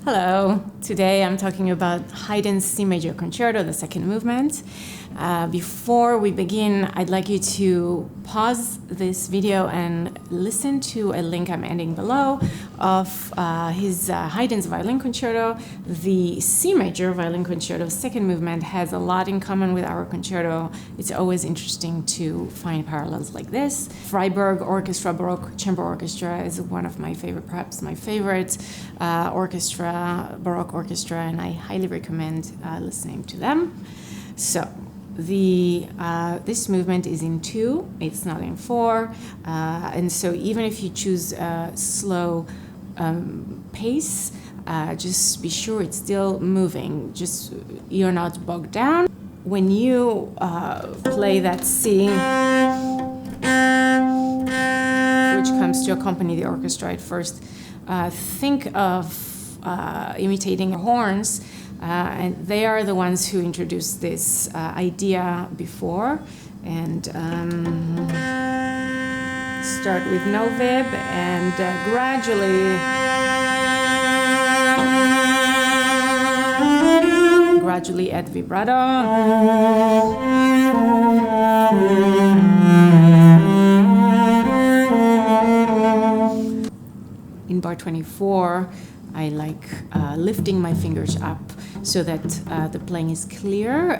Hello. Today I'm talking about Haydn C major concerto, the second movement. Before we begin, I'd like you to pause this video and listen to a link I'm adding below of his Haydn's Violin Concerto. The C major Violin Concerto second movement has a lot in common with our concerto. It's always interesting to find parallels like this. Freiburg Orchestra Baroque Chamber Orchestra is one of my favorite, perhaps my favorite orchestra, Baroque orchestra, and I highly recommend listening to them. So this movement is in 2, it's not in 4, and so even if you choose a slow pace, just be sure it's still moving, just you're not bogged down. When you play that C, which comes to accompany the orchestra at first, think of imitating horns. And they are the ones who introduced this idea before. And start with no vib and gradually add vibrato. In bar 24, I like lifting my fingers up so that the playing is clear.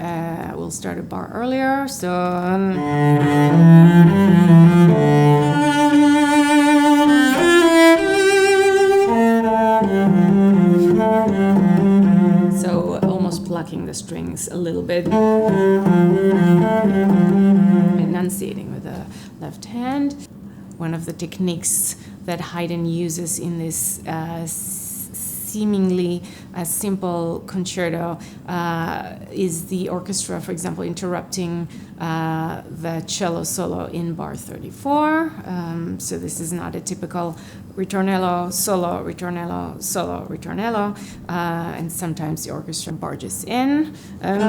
We'll start a bar earlier. So almost plucking the strings a little bit. Enunciating with the left hand. One of the techniques that Haydn uses in this seemingly a simple concerto is the orchestra, for example, interrupting the cello solo in bar 34. So this is not a typical ritornello, solo, ritornello, solo, ritornello, and sometimes the orchestra barges in. And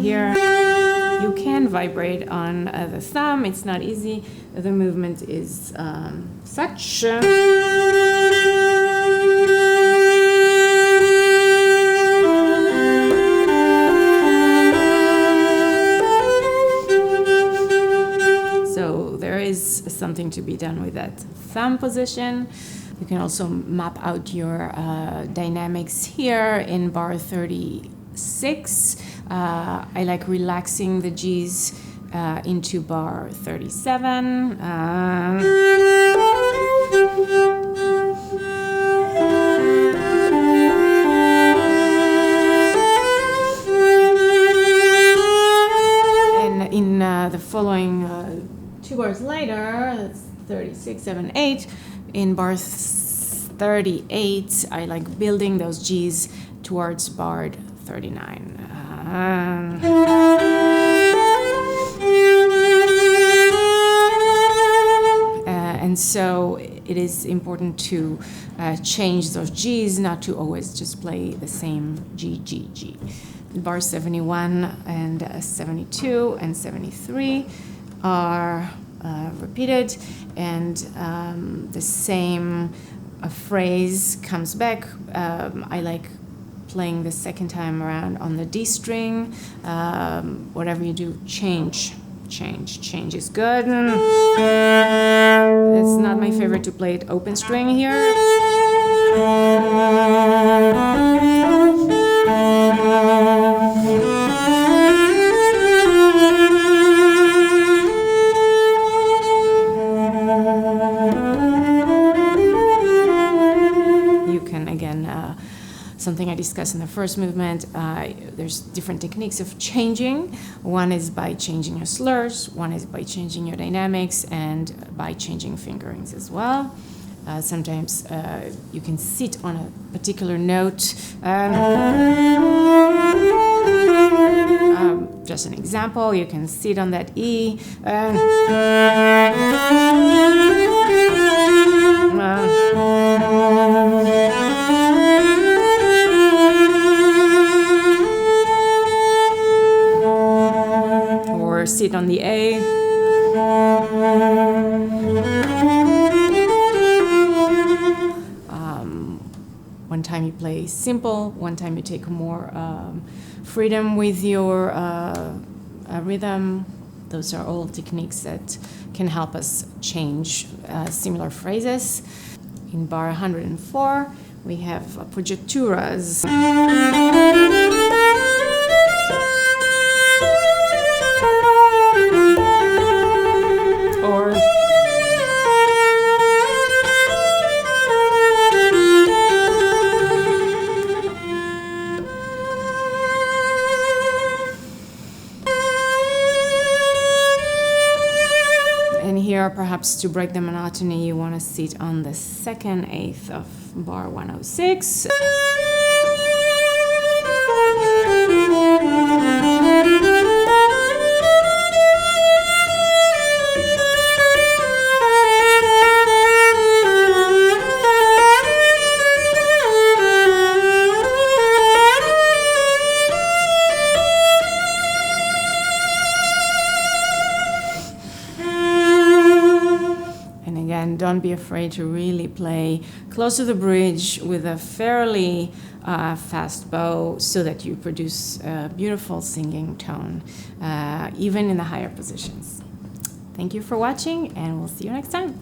here you can vibrate on the thumb. It's not easy. The movement is such. So there is something to be done with that thumb position. You can also map out your dynamics here in bar 36. I like relaxing the G's into bar 37. And in the following 2 bars later, that's 36, 7, 8. In bar 38, I like building those G's towards bar 39. And so it is important to change those G's, not to always just play the same G, G, G. Bar 71 and 72 and 73 are repeated, and the same phrase comes back. I like playing the second time around on the D string. Whatever you do, change is good. It's not my favorite to play it open string here. You can again something I discussed in the first movement, there's different techniques of changing. One is by changing your slurs, one is by changing your dynamics, and by changing fingerings as well. Sometimes you can sit on a particular note. Just an example, you can sit on that E. Or sit on the A. time you play simple, one time you take more freedom with your rhythm. Those are all techniques that can help us change similar phrases. In bar 104, we have appoggiaturas. Or here, perhaps to break the monotony, you want to sit on the second eighth of bar 106. Don't be afraid to really play close to the bridge with a fairly fast bow so that you produce a beautiful singing tone, even in the higher positions. Thank you for watching, and we'll see you next time.